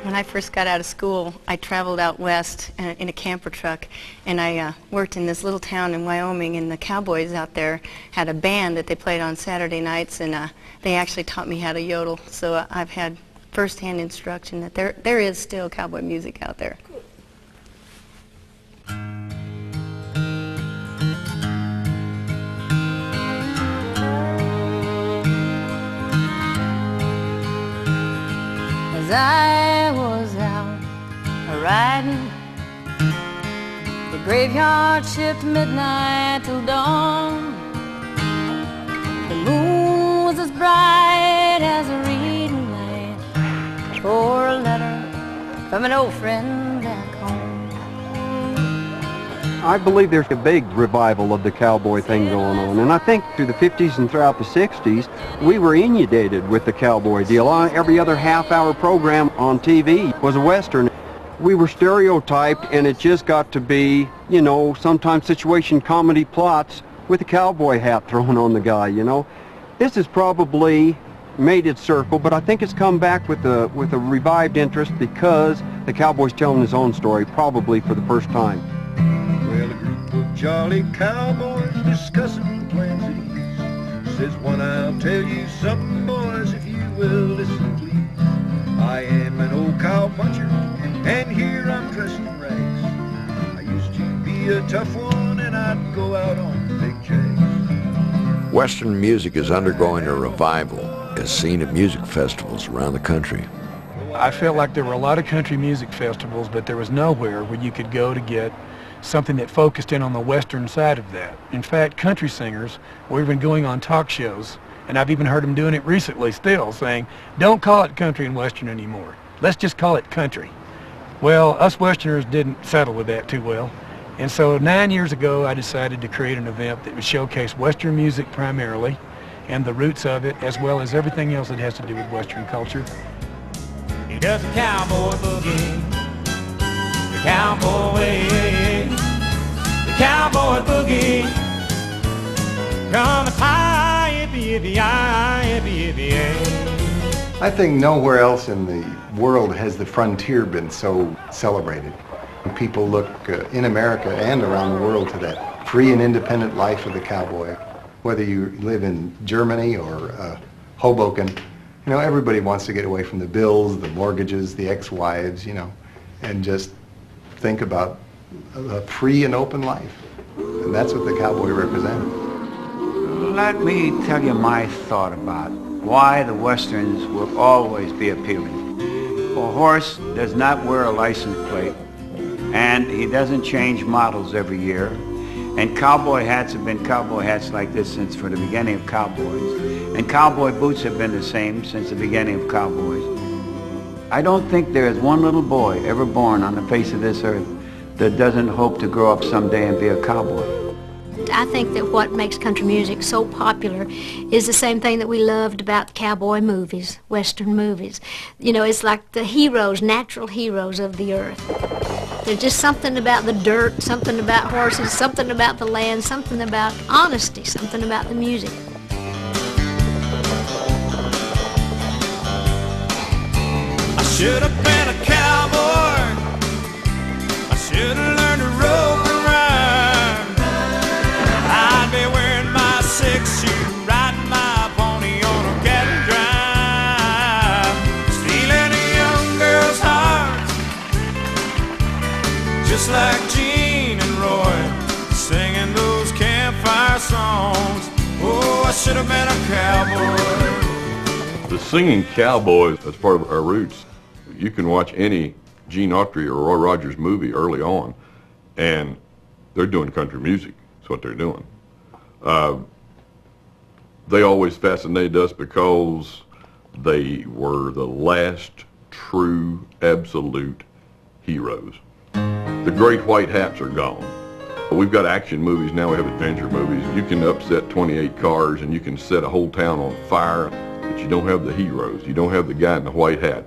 When I first got out of school, I traveled out west in a camper truck, and I worked in this little town in Wyoming, and the cowboys out there had a band that they played on Saturday nights, and they actually taught me how to yodel. So I've had first-hand instruction that there is still cowboy music out there. As I was out riding the graveyard shift midnight till dawn, the moon was as bright as a reading light for a letter from an old friend back home. I believe there's a big revival of the cowboy thing going on, and I think through the 50s and throughout the 60s, we were inundated with the cowboy deal. Every other half-hour program on TV was a Western. We were stereotyped, and it just got to be, you know, sometimes situation comedy plots with a cowboy hat thrown on the guy, you know. This has probably made its circle, but I think it's come back with a revived interest because the cowboy's telling his own story, probably for the first time. Well, a group of jolly cowboys discussing the plans at ease. Says one, I'll tell you something, boys, if you will listen, please. I am an old cowpuncher, and here I'm dressed in rags. I used to be a tough one, and I'd go out on big jags. Western music is undergoing a revival, as seen at music festivals around the country. I felt like there were a lot of country music festivals, but there was nowhere where you could go to get something that focused in on the Western side of that. In fact, country singers were even going on talk shows, and I've even heard them doing it recently still, saying, don't call it country and Western anymore. Let's just call it country. Well, us Westerners didn't settle with that too well, and so 9 years ago I decided to create an event that would showcase Western music primarily and the roots of it, as well as everything else that has to do with Western culture. He does the cowboy boogie, the cowboy way, the cowboy boogie. Come as high, yippee, yippee, yippee, yippee. I think nowhere else in the world has the frontier been so celebrated. People look in America and around the world to that free and independent life of the cowboy. Whether you live in Germany or Hoboken, you know, everybody wants to get away from the bills, the mortgages, the ex-wives, you know, and just think about a free and open life. And that's what the cowboy represented. Let me tell you my thought about why the Westerns will always be appealing. A horse does not wear a license plate, and he doesn't change models every year. And cowboy hats have been cowboy hats like this since for the beginning of cowboys. And cowboy boots have been the same since the beginning of cowboys. I don't think there is one little boy ever born on the face of this earth that doesn't hope to grow up someday and be a cowboy. I think that what makes country music so popular is the same thing that we loved about cowboy movies, Western movies. You know, it's like the heroes, natural heroes of the earth. There's just something about the dirt, something about horses, something about the land, something about honesty, something about the music. I should have been a cowboy. I should have learned to rope and ride. I'd be wearing my 6-shoe, riding my pony on a cattle drive, stealing a young girl's heart, just like Gene and Roy, singing those campfire songs. Oh, I should have been a cowboy. The singing cowboys, that's part of our roots. You can watch any Gene Autry or Roy Rogers movie early on, and they're doing country music. That's what they're doing. They always fascinated us because they were the last true, absolute heroes. The great white hats are gone. We've got action movies now, we have adventure movies. You can upset 28 cars and you can set a whole town on fire, but you don't have the heroes. You don't have the guy in the white hat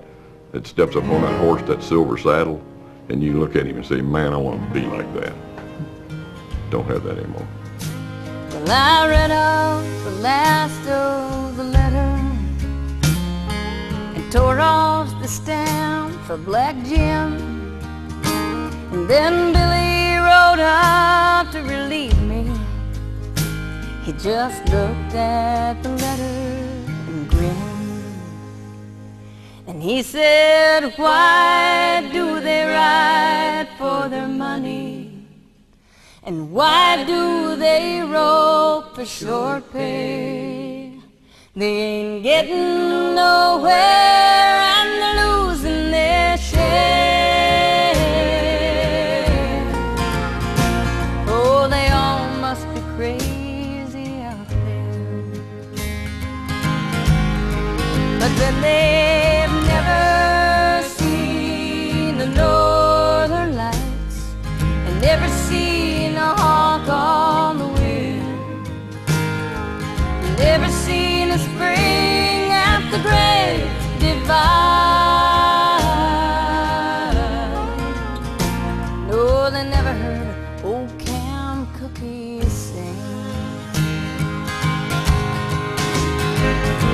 that steps up on that horse, that silver saddle, and you look at him and say, man, I want to be like that. Don't have that anymore. Well, I read off the last of the letter and tore off the stamp for Black Jim. And then Billy rode out to relieve me. He just looked at the letter and grinned. And he said, why do they write for their money? And why do they rope for short pay? They ain't getting nowhere and they're losing their share. Oh, they all must be crazy out there. But then they've never seen the northern lights and never seen a hawk on the wind, never seen a spring at the Great Divide. No, they never heard old Cam Cookie sing.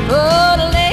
Odelay,